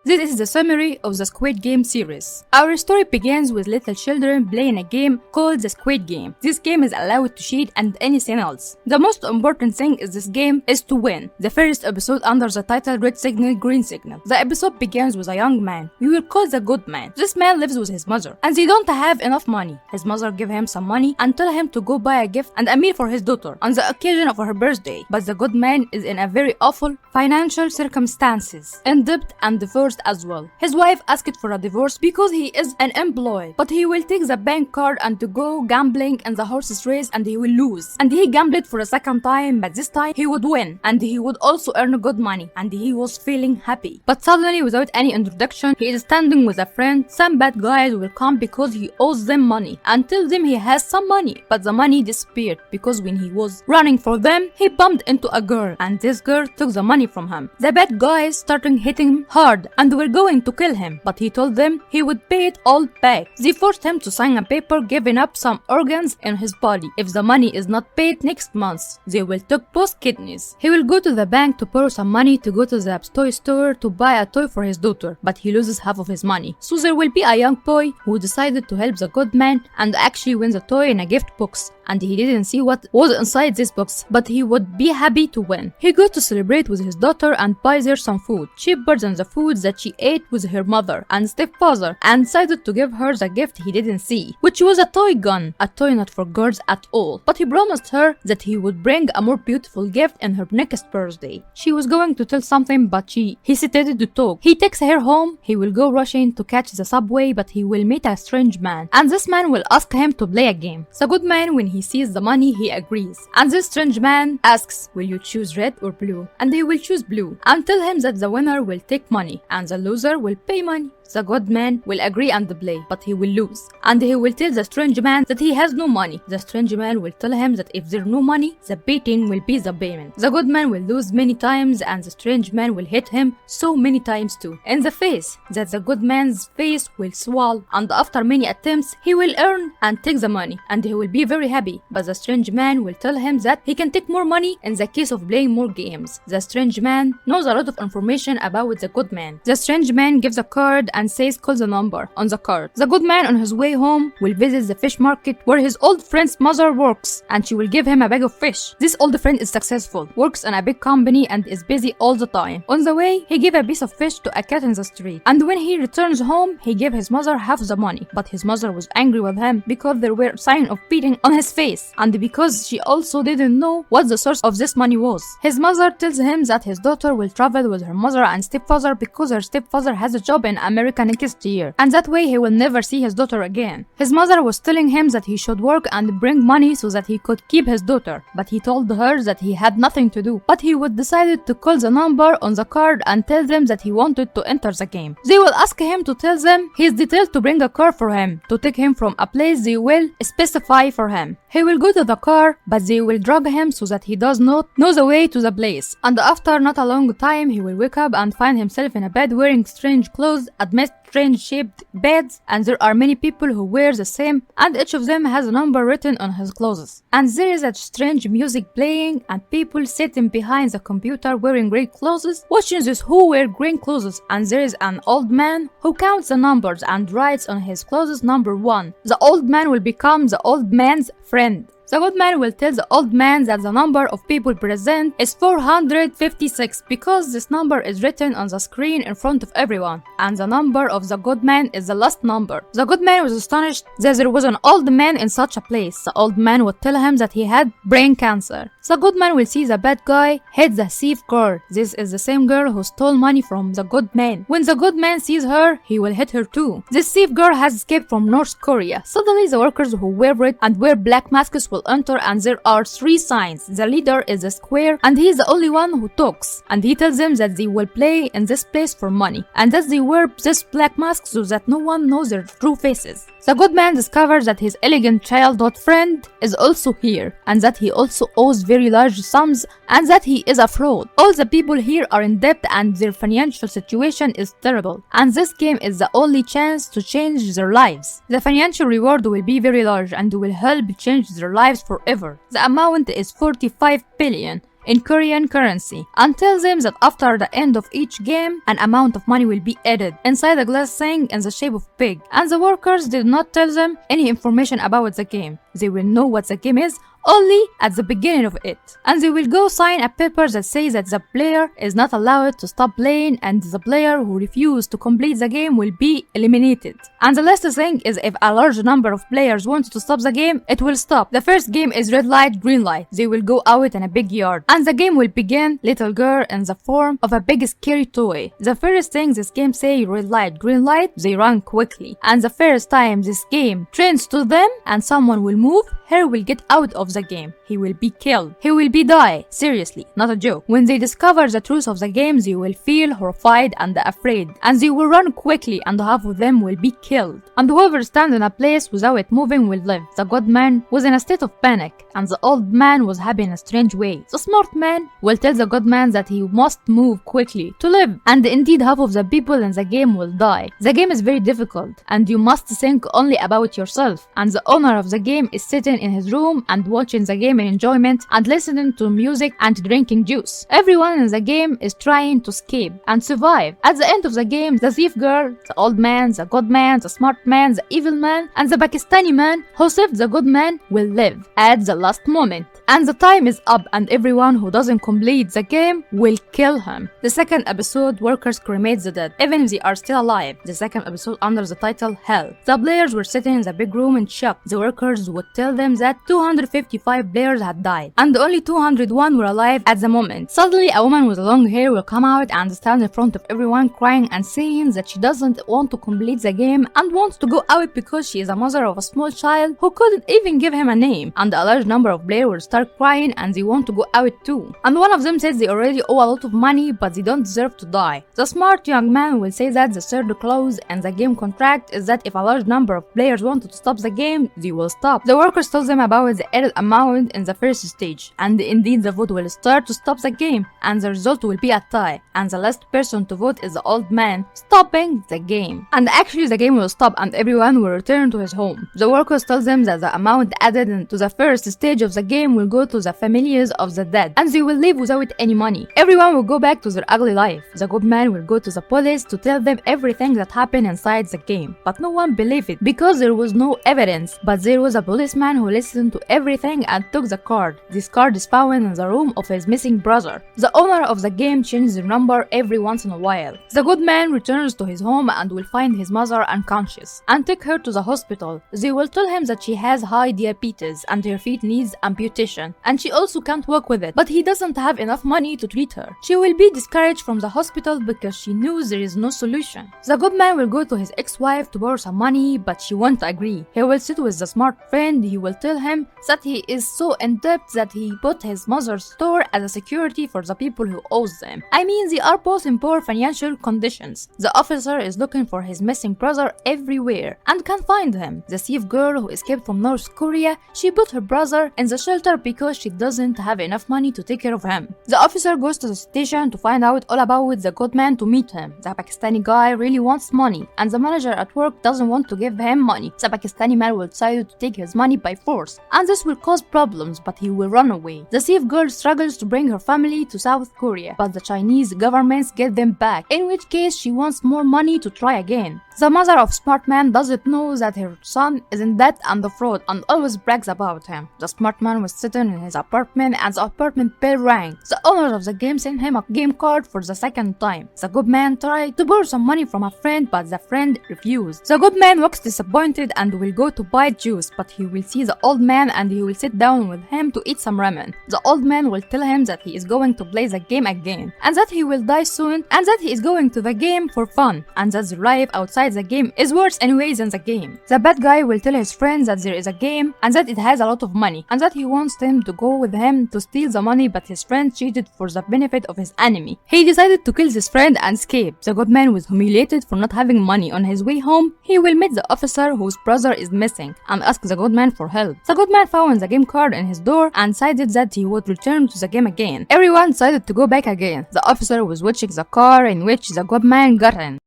This is the summary of the Squid Game series. Our story begins with little children playing a game called the Squid Game. This game is allowed to cheat and anything else. The most important thing is this game is to win. The first episode under the title Red Signal, Green Signal. The episode begins with a young man. We will call the good man. This man lives with his mother and they don't have enough money. His mother give him some money and tell him to go buy a gift and a meal for his daughter on the occasion of her birthday. But the good man is in a very awful financial circumstances, in debt and divorced as well. His wife asked for a divorce because he is an employee, but he will take the bank card and to go gambling in the horses race and he will lose. And he gambled for a second time, but this time he would win and he would also earn good money and he was feeling happy. But suddenly, without any introduction, he is standing with a friend. Some bad guys will come because he owes them money and tell them he has some money, but the money disappeared because when he was running for them, he bumped into a girl and this girl took the money from him. The bad guys started hitting him hard and were going to kill him, but he told them he would pay it all back. They forced him to sign a paper giving up some organs in his body. If the money is not paid next month, they will take both kidneys. He will go to the bank to borrow some money to go to the toy store to buy a toy for his daughter, but he loses half of his money. So there will be a young boy who decided to help the good man and actually wins a toy in a gift box. And he didn't see what was inside this box, but he would be happy to win. He goes to celebrate with his daughter and buys her some food, cheaper than the food that she ate with her mother and stepfather, and decided to give her the gift he didn't see, which was a toy gun, a toy not for girls at all. But he promised her that he would bring a more beautiful gift in her next birthday. She was going to tell something, but she hesitated to talk. He takes her home. He will go rushing to catch the subway, but he will meet a strange man, and this man will ask him to play a game. The good man, when he sees the money, he agrees. And this strange man asks, will you choose red or blue? And he will choose blue and tell him that the winner will take money and the loser will pay money. The good man will agree and play, but he will lose. And he will tell the strange man that he has no money. The strange man will tell him that if there's no money, the betting will be the payment. The good man will lose many times and the strange man will hit him so many times too in the face that the good man's face will swell, and after many attempts he will earn and take the money and he will be very happy. But the strange man will tell him that he can take more money in the case of playing more games. The strange man knows a lot of information about the good man. The strange man gives a card and says call the number on the card. The good man on his way home will visit the fish market where his old friend's mother works and she will give him a bag of fish. This old friend is successful, works in a big company and is busy all the time. On the way, he gave a piece of fish to a cat in the street, and when he returns home, he gave his mother half the money. But his mother was angry with him because there were signs of beating on his face and because she also didn't know what the source of this money was. His mother tells him that his daughter will travel with her mother and stepfather because her stepfather has a job in America next year, and that way he will never see his daughter again. His mother was telling him that he should work and bring money so that he could keep his daughter, but he told her that he had nothing to do. But he would decide to call the number on the card and tell them that he wanted to enter the game. They will ask him to tell them his details to bring a car for him to take him from a place they will specify for him. He will go to the car, but they will drag him so that he does not know the way to the place. And after not a long time, he will wake up and find himself in a bed wearing strange clothes amidst strange shaped beds, and there are many people who wear the same, and each of them has a number written on his clothes. And there is a strange music playing, and people sitting behind the computer wearing grey clothes, watching those who wear green clothes. And there is an old man who counts the numbers and writes on his clothes number 1. The old man will become the old man's friend. The good man will tell the old man that the number of people present is 456 because this number is written on the screen in front of everyone, and the number of the good man is the last number. The good man was astonished that there was an old man in such a place. The old man would tell him that he had brain cancer. The good man will see the bad guy hit the thief girl. This is the same girl who stole money from the good man. When the good man sees her, he will hit her too. This thief girl has escaped from North Korea. Suddenly, the workers who wear red and wear black masks will enter, and there are 3 signs. The leader is a square and he is the only one who talks, and he tells them that they will play in this place for money and that they wear this black mask so that no one knows their true faces. The good man discovers that his elegant childhood friend is also here and that he also owes very large sums and that he is a fraud. All the people here are in debt and their financial situation is terrible, and this game is the only chance to change their lives. The financial reward will be very large and will help change their lives forever. The amount is 45 billion. in Korean currency and tells them that after the end of each game, an amount of money will be added inside a glass thing in the shape of pig. And the workers did not tell them any information about the game. They will know what the game is only at the beginning of it. And they will go sign a paper that says that the player is not allowed to stop playing and the player who refuses to complete the game will be eliminated. And the last thing is if a large number of players want to stop the game, it will stop. The first game is red light, green light. They will go out in a big yard. And the game will begin little girl in the form of a big scary toy. The first thing this game say red light, green light, they run quickly. And the first time this game trends to them and someone will move, her will get out of the game. He will be killed. He will be die. Seriously, not a joke. When they discover the truth of the game, they will feel horrified and afraid. And they will run quickly and half of them will be killed. And whoever stands in a place without moving will live. The good man was in a state of panic and the old man was happy in a strange way. The smart man will tell the good man that he must move quickly to live. And indeed half of the people in the game will die. The game is very difficult and you must think only about yourself. And the owner of the game is sitting in his room and watching the game in enjoyment and listening to music and drinking juice. Everyone in the game is trying to escape and survive. At the end of the game, the thief girl, the old man, the good man, the smart man, the evil man, and the Pakistani man who saved the good man will live at the last moment. And the time is up and everyone who doesn't complete the game will kill him. The second episode, workers cremate the dead, even if they are still alive. The second episode under the title Hell. The players were sitting in the big room in shock. The workers would tell them that 255 players had died and only 201 were alive at the moment. Suddenly a woman with long hair will come out and stand in front of everyone crying and saying that she doesn't want to complete the game and wants to go out because she is a mother of a small child who couldn't even give him a name. And a large number of players will start crying and they want to go out too. And one of them says they already owe a lot of money but they don't deserve to die. The smart young man will say that the third clause in the game contract is that if a large number of players want to stop the game, they will stop. The workers told them about the added amount in the first stage and indeed the vote will start to stop the game and the result will be a tie and the last person to vote is the old man stopping the game. And actually the game will stop and everyone will return to his home. The workers told them that the amount added into the first stage of the game will go to the families of the dead and they will live without any money. Everyone will go back to their ugly life. The good man will go to the police to tell them everything that happened inside the game, but no one believed it because there was no evidence. But there was a policeman who listened to everything and took the card. This card is found in the room of his missing brother. The owner of the game changes the number every once in a while. The good man returns to his home and will find his mother unconscious and take her to the hospital. They will tell him that she has high diabetes and her feet needs amputation and she also can't walk with it, but he doesn't have enough money to treat her. She will be discouraged from the hospital because she knows there is no solution. The good man will go to his ex-wife to borrow some money, but she won't agree. He will sit with the smart friend. He will tell him that he is so in debt that he bought his mother's store as a security for the people who owes them. I mean, they are both in poor financial conditions. The officer is looking for his missing brother everywhere and can't find him. The thief girl who escaped from North Korea, she put her brother in the shelter because she doesn't have enough money to take care of him. The officer goes to the station to find out all about the good man to meet him. The Pakistani guy really wants money and the manager at work doesn't want to give him money. The Pakistani man will decide to take his money by force and this will cause problems, but he will run away. The thief girl struggles to bring her family to South Korea, but the Chinese governments get them back, in which case she wants more money to try again. The mother of Smart Man doesn't know that her son is in debt and fraud and always brags about him. The Smart Man was sitting in his apartment and the apartment bell rang. The owner of the game sent him a game card for the second time. The good man tried to borrow some money from a friend, but the friend refused. The good man looks disappointed and will go to buy juice, but he will see the old man and he will sit down with him to eat some ramen. The old man will tell him that he is going to play the game again and that he will die soon and that he is going to the game for fun and that the life outside the game is worse anyway than the game. The bad guy will tell his friends that there is a game and that it has a lot of money and that he wants them to go with him to steal the money, but his friend cheated for the benefit of his enemy. He decided to kill his friend and escape. The good man was humiliated for not having money. On his way home, he will meet the officer whose brother is missing and ask the good man for help. The good man found the game card in his door and decided that he would return to the game again. Everyone decided to go back again. The officer was watching the car in which the good man got in.